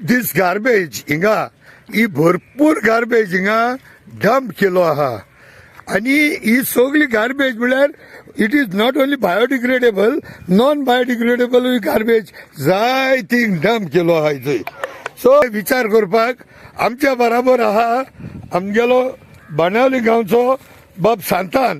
This garbage हिंगा ही भरपूर garbage हिंगा डंप केलो आहा आणि ही सगळी गार्बेज म्हळ्यार it is not only biodegradable non biodegradable garbage जाय ती डंप केलो आहा थंय. सो विचार करपाक आमच्या बराबर आहा आमगेलो बाणावली गांवचो बाब Santan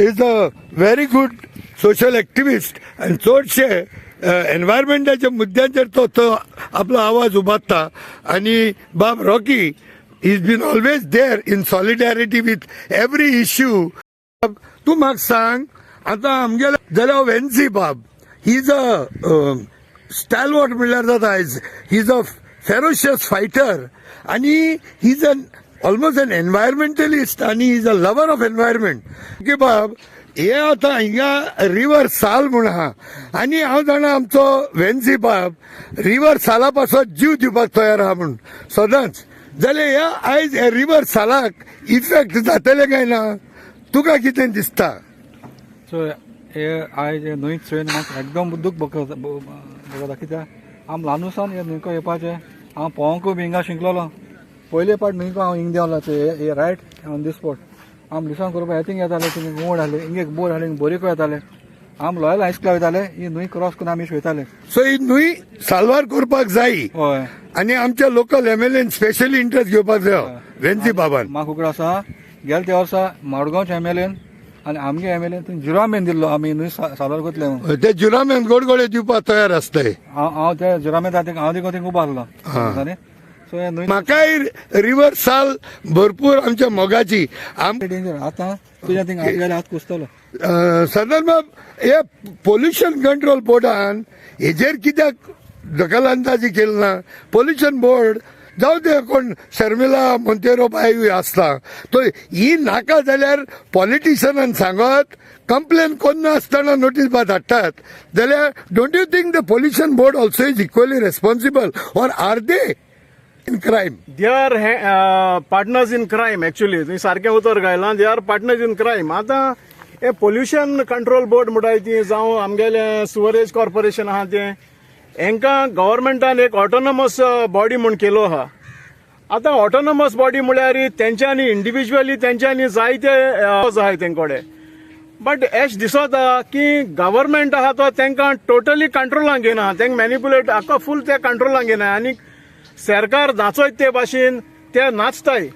is a very good social activist आनी चडशे एनवायरमेंटाच्या मुद्द्यांचेर तो आपलो आवाज उबारता आणि बाब Rocky he's been always there in solidarity with every issue. तू म्हाका सांग आता आमगेलो जाल्यार वेन्सी बाब ही इज अ स्टॅलवॉट म्हणल्यार जाता आयज he is a ferocious fighter आणि he is almost an environmentalist आणि he is a lover of environment की बाब हे आता हिंगा रिवर साल म्हूण आहा आनी हांव जाणा आमचो वेन्सी बाब रिवर साला पासून जीव दिवपाक तयार आहा म्हूण सदांच. जाल्यार ह्या आयज ह्या रिवर सालाक इफेक्ट जातले काय ना तुका कितें दिसता? सो हे आयज न्हंय चोयन म्हाका एकदम दूख भोगता कित्याक हांव ल्हानूसान हे न्हंयको येवपाचें हांव पोवंकूय बी हिंगा शिकलोलो. पयले पाट न्हंयको हांव हिंग देवलो हे रायट ऑन दी स्पॉट. आम लिसन करपाक येतींग येताले थिंग मोड आहले हिंग एक बोर आहले बोरीको येताले आम लॉयल हायस्कूला वयताले ही न्हंय क्रॉस करून आमी वयताले. सो ही न्हंय साल्वार करपाक जाय हय आनी आमच्या लोकल एमएलएन स्पेशली इंटरेस्ट घेवपाक जाय वेन्सी बाबान. म्हाका उगड आसा गेल्या त्या वर्सा माडगांवच्या एमएलएन आनी आमगे एमएलएन थंय जुरामेन दिल्लो आमी न्हंय साल्वार करतले म्हणून. ते जुरामेन गोडगोडे दिवपाक तयार आसताय. हांव त्या जुरामेन हांव देखून थिंग उबो आसलो. सो हे न्हंय म्हाकाय रिवर साल भरपूर आमच्या मोगाची डेंजर आतां तुज्या थिंग गेल्यार हात कुसतलो. सदन बाब हे पोल्युशन कंट्रोल बोर्डान हेजेर कित्याक दखलंदाजी केली ना? पोल्युशन बोर्ड जाऊ दे कोण शर्मिला मोंतेरो बाय आसता तो ही नाका जाल्यार पॉलिटिशियनान सांगत कंप्लेन कोन्ना आसतना नोटीस बा धाडटात जाल्यार don't you think the pollution board also is equally responsible or are they in crime? They are partners in crime. Actually तुम्ही सारकें उतर घायलां they are partners in crime. आतां हे पोल्युशन कंट्रोल बोर्ड म्हणटाय ती जावं आमगेले सुवरेज कॉर्पोरेशन आहा तें हांकां गव्हर्मेंटान एक ऑटोनॉमस बॉडी म्हूण केलो आहा. आतां ऑटोनॉमस बॉडी म्हळ्यार तेंच्यांनी इंडिव्हिज्युअली तेंच्यांनी जायते आहाय तेंकोडे बट एश दिसता की गव्हर्मेंट आहा तो तेंकां टोटली कंट्रोलाक घेना तेंक मॅनिपुलेट आख्खो फूल ते कंट्रोलाक घेना आनी सरकार नाचोयत ते भाशेन ते नाचताय.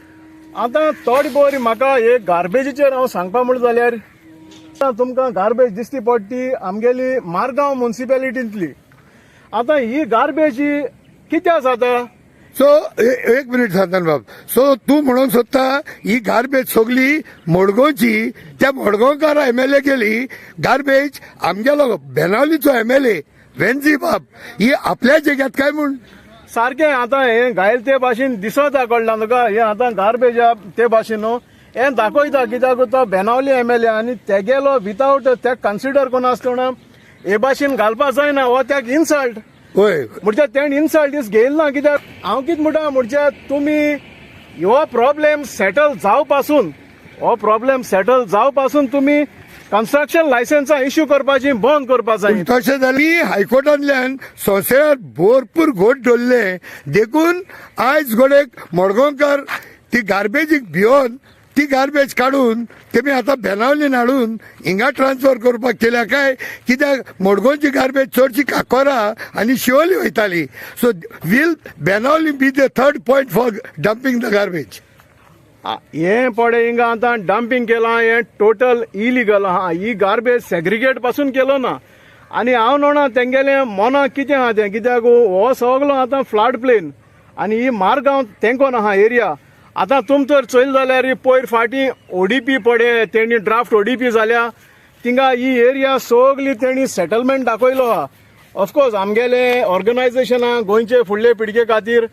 आतां थोडी बोरी म्हाका हे गार्बेजीचेर हांव सांगपा म्हण जाल्यार तुमकां गार्बेज दिसती पडटी आमगेली मारगांव म्युनिसिपॅलिटींतली. आतां ही गार्बेज कित्याक जाता? सो एक मिनिट सांगता बाब. सो तू म्हणून सोदता ही गार्बेज सगळी मडगांवची त्या मडगांवकार एमएलए गेली गार्बेज आमगेलो बेनावलीचो एमएलए वेन्सी बाब ही आपल्या जग्यात काय म्हूण सारकें. आतां हें घायल ते भाशेन दिसता कळना तुका हें आतां गार्बेज ते भाशेन न्हू हें दाखयता कित्याक तो बेनावली एमएलए आनी ते गेलो विथआउट ते कन्सिडर कोना आसतना हे भाशेन घालपाक जायना हो त्याक इन्सल्ट. होय म्हणचे तेणें इन्सल्ट दीस घेयल ना कित्याक हांव कितें म्हणटा म्हणजे तुमी हो प्रॉब्लेम सेटल जाव पासून तुमी कन्स्ट्रक्शन लायसन्सां इश्यू करपाची बंद करपाक जाय. तशें जाल्यार हायकोर्टांतल्यान संवसारात भरपूर घोट धरले देखून आयज घोडेक मडगांवकार ती गार्बेजीक भिवन ती गार्बेज काढून तेमी आता बेनावलीन हाडून हिंगा ट्रान्सफर करपाक केल्या काय कित्याक मडगांवची गार्बेज चडशी काकोरा आनी शिवोली वयताली. So will Benaulim be the third point for dumping the garbage? हें पडे हिंगा आतां डंपिंग केलां हें टोटल इलिगल आहा. ही गार्बेज सेग्रिगेट पासून केलो ना आनी हांव म्हणना तेंगेलें मना कितें आहा तें कित्याक हो सगलो आतां फ्लड प्लेन आनी ही मारगांव तेंकोन आहा एरिया. आतां तुम तर चोयल जाल्यार पयर फाटीं ओडीपी पडे तेणी ड्राफ्ट ओडीपी जाल्या थिंगा ही एरिया सगली तेणी सेटलमेंट दाखयलो आहा. ऑफकोर्स आमगेले ऑर्गनायझेशनां गोंयचे फुडले पिळगे खातीर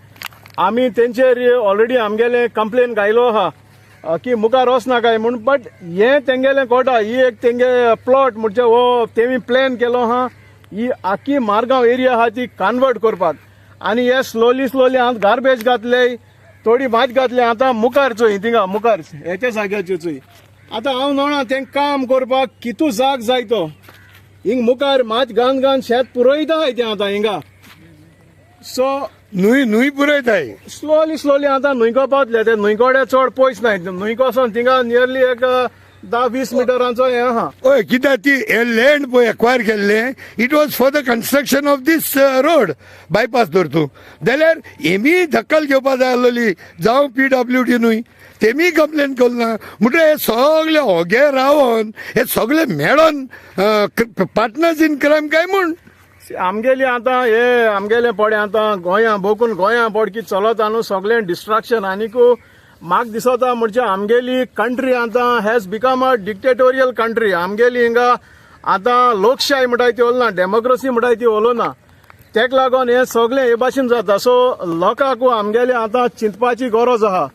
आमी तेंचेर ऑलरेडी आमगेले कंप्लेन घायलो आहा की मुखार वचनाकाय म्हूण. बट हें तेंगेलें कोटा ही एक तेंगे प्लॉट म्हणजे हो तेमी प्लॅन केलो आहा ही आख्खी मारगांव एरिया आहा ती कन्वर्ट करपाक आनी हे स्लोली हांव गार्बेज घातले थोडी भात घातली आतां मुखार चोय थिंगा मुखार हेच्या जाग्याचेर चोय. आतां हांव म्हणना तें काम करपाक कितू जाग जाय तो हिंग मुखार मात घान शेत पुरोयता हाय तें आतां हिंगा. सो न्हूय पुरयताय. स्लोली आतां न्हंयको पावतले ते न्हंयकोडे चड पयस नाय न्हंयकोसून थिंगा नियरली एक 10-20 मिटरांचो हें आहा. हय कित्याक ती हे लँड पळय एक्वायर केल्ले it was for the construction of this road bypass धर तूं जाल्यार हेमी दखल घेवपाक जाय आसलोली जावं PWD न्हूय तेमी कंप्लेन केलो ना म्हणटा हे सगळे होगे रावन हे सगळे मेळोन पार्टनर्स इन क्रायम काय म्हूण. आमगेली आतां हे आमगेले पडे आतां गोंया बोकून गोंया पड कितें चलता न्हू सगळें डिस्ट्रॅक्शन आनीक म्हाका दिसता म्हणजे आमगेली कंट्री आतां has become a dictatorial country. आमगेली हिंगा आतां लोकशाय म्हणटाय ती उलोवना डेमोक्रेसी म्हणटाय ती उलोवना तेका लागून हे सगळें हे भाशेन जाता. सो लोकांक आमगेले आतां चिंतपाची गरज आहा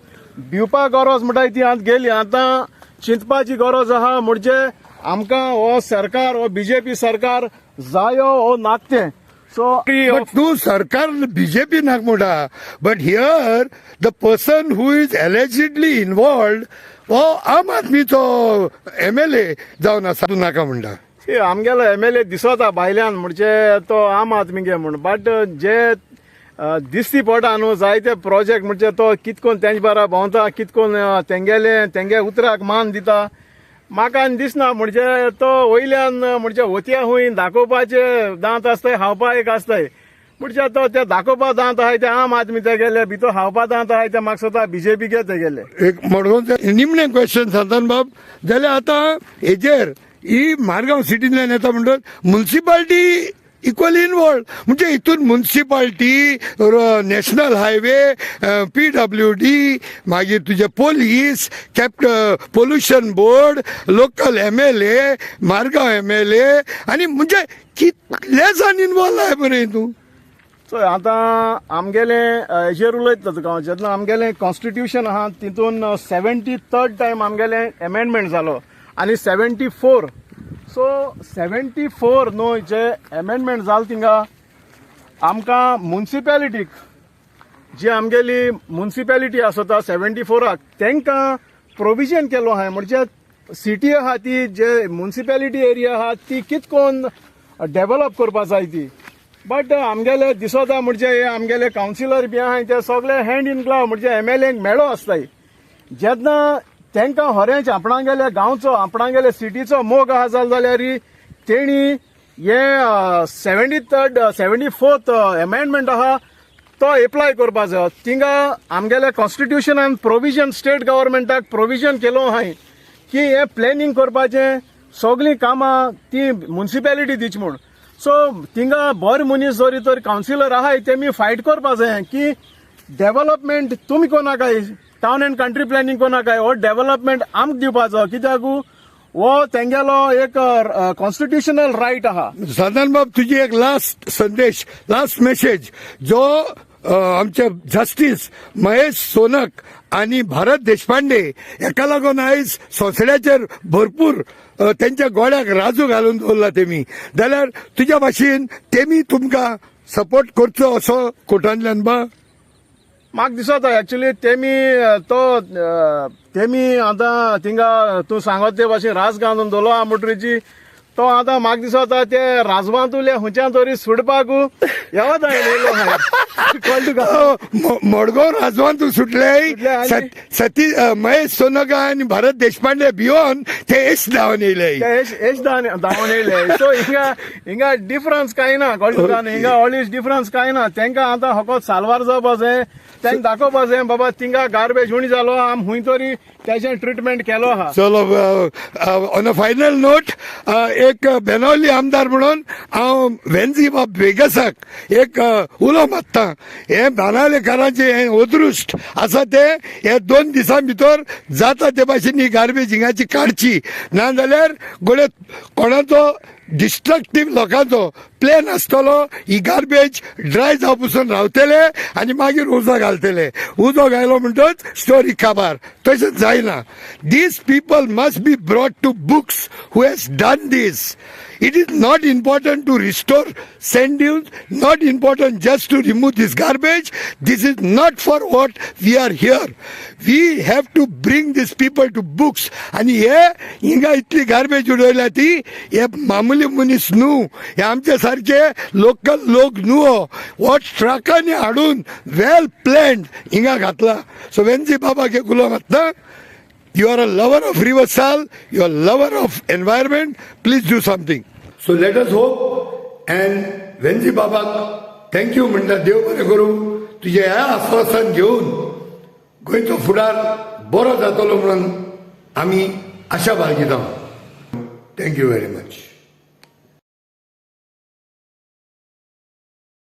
भिवपाक गरज म्हणटाय ती आतां गेली आतां चिंतपाची गरज आहा म्हणजे आमकां हो सरकार हो BJP सरकार जायो हो नाकतें. सो But तूं सरकार BJP नाक म्हणटा but here the person who is allegedly involved हो आम आदमीचो MLA जावन आसा तूं नाका म्हणटा. आमगेलो MLA दिसता भायल्यान म्हणजे तो आम आदमीगे म्हूण बट जे दिसती पडटा न्हू जायते प्रोजेक्ट म्हणजे तो कितकोन तेंचे बारा भोंवता कितकोन तेंगे उतराक मान दिता म्हाका दिसना म्हणजे तो वयल्यान म्हणजे होतया हूंय दाखोवपाचे दांत आसताय हावपा एक आसताय म्हणजे तो ते दाखोवपा दांत आहाय ते आम आदमी ते गेले भितर हावपा दांत आहाय ते म्हाका स्वता BJP गे ते गेले. एक मडगांवचे निमणे क्वेश्चन सांगतान बाब जाल्यार आतां हेजेर ही मारगांव सिटींतल्यान येता म्हणटात म्युन्सिपाल्टी इक्वली इन्वॉल्ड म्हणजे हितून म्युन्सिपाल्टी नॅशनल हायवे PWD मागीर तुजे police pollution board local MLA Margao MLA आनी म्हणजे कितलेसान इन्वॉल्व आहाय बरें तूं. सो आतां आमगेले हेजेर उलयता तुका जेन्ना आमगेलें कॉन्स्टिट्यूशन आहा तितून 73rd टायम आमगेलें एमेंडमेंट जालो आनी 74 सो 74 न्हू जे एमेंडमेंट जाल थिंगा आमकां म्युन्सिपॅलिटीक जी आमगेली म्युन्सिपॅलिटी आसता 74 तेंकां प्रोविजन केलो आहाय म्हणजे सिटी आहा ती जे म्युन्सिपॅलिटी एरिया आहा ती कितकोन डेव्हलप करपा जाय ती बट आमगेले दिसता म्हणजे हे आमगेले कावन्सिलर बी आहाय ते सगळे हँड इन ग्लाव म्हणजे MLA मेळो आसताय जेन्ना तेंकां होरेंच आपणागेले गांवचो आपणागेले सिटीचो मोग आहा जाल्यार तेणी हे 74th एमेंडमेंट आहा तो एप्लाय करपा जाय. थिंगा आमगेले कॉन्स्टिट्यूशनान प्रोविजन स्टेट गव्हर्मेंटाक प्रोविजन केलो आहाय की हे प्लॅनिंग करपाचें सगळीं कामां ती म्युन्सिपॅलिटी दिवची म्हूण. सो थिंगा बरे मनीस जरी तर कावन्सिलर आहाय तेमी फायट करपा जाय की डेव्हलपमेंट तुमी कोनाकाय टावन एंड कंट्री प्लॅनिंग कोनाकाय हो डेव्हलपमेंट आमकां दिवपाचो कित्याक हो तेंगेलो एक कॉन्स्टिट्यूशनल रायट आहा. साधन बाब तुजी एक लास्ट संदेश लास्ट मेसेज जो आमचे जस्टीस महेश सोनक आणि भारत देशपांडे एका लागून आयज सोंसड्याचेर भरपूर तेंच्या गोड्याक राजू घालून दवरला तेमी जाल्यार तुज्या भाशेन तेमी तुमकां सपोर्ट करचो असो कोर्टांतल्यान बा. म्हाका दिसता एक्चुली तेमी आतां थिंगा तूं सांगत ते भाशेन राज घालून दवरलो आहा मुटरीची तो आतां म्हाका दिसता ते राजवांतुले खंयच्या तरी सुटपाक येवत आयलो कळ्ळें तुका. मडगांव राजवांतू सुटले सती महेश सोनका आणि भारत देशपांडे भिवून ते एश धांवन येयले धांवन येयले. सो हिंगा डिफरन्स कांय ना कळ्ळें तुका हिंगा ऑलवेज डिफरन्स कांय ना तेंकां आतां फकत साल्वार जावपा जाय तेंकां दाखोवपा जाय बाबा थिंगा गार्बेज उणी जालो आम हुंय तरी त्याचे ट्रिटमेंट केलो आहा. चलो ऑन अ फायनल नोट एक बेनावली आमदार म्हणून हांव वेंजी बाब वेगसाक एक उलो मारता हे बानावलेकारांचे हे अदृश्ट आसा ते हे 2 दिसां भितर जाता ते भाशेन ही गार्बेज हिंगाची काडची नाजाल्यार गोळे कोणाचो डिस्ट्रक्टिव्ह लोकांचो प्लॅन आसतलो ही गार्बेज ड्राय जावपासून रावतले आनी मागीर उजो घालतले उजो घायलो म्हणटच स्टोरी काबार तशें जायना. This people must be brought to books who has done this. It is not important to restore sand dunes, not important just to remove this garbage. This is not for what we are here. We have to bring these people to books. आणि हे हिंगा इतली garbage उडयल्या ती हे मामुली मनीस न्हू, हे आमच्या सारखे लोकल लोक न्हू. हो ट्रकांनी हाडून वेल प्लॅन्ड हिंगा घातला. सो वेन्सी बाबा के गुलाम मागता, you are a lover of River Sal, you are a lover of environment, please do something. So let us hope, and वेन्सी बाबा थँक यू म्हणटा, देव बरें करूं. तुझे ह्या आश्वासन घेऊन गोंयचो फुडार बरो जातलो म्हणून आमी आशा बाळगिता. Thank you very much.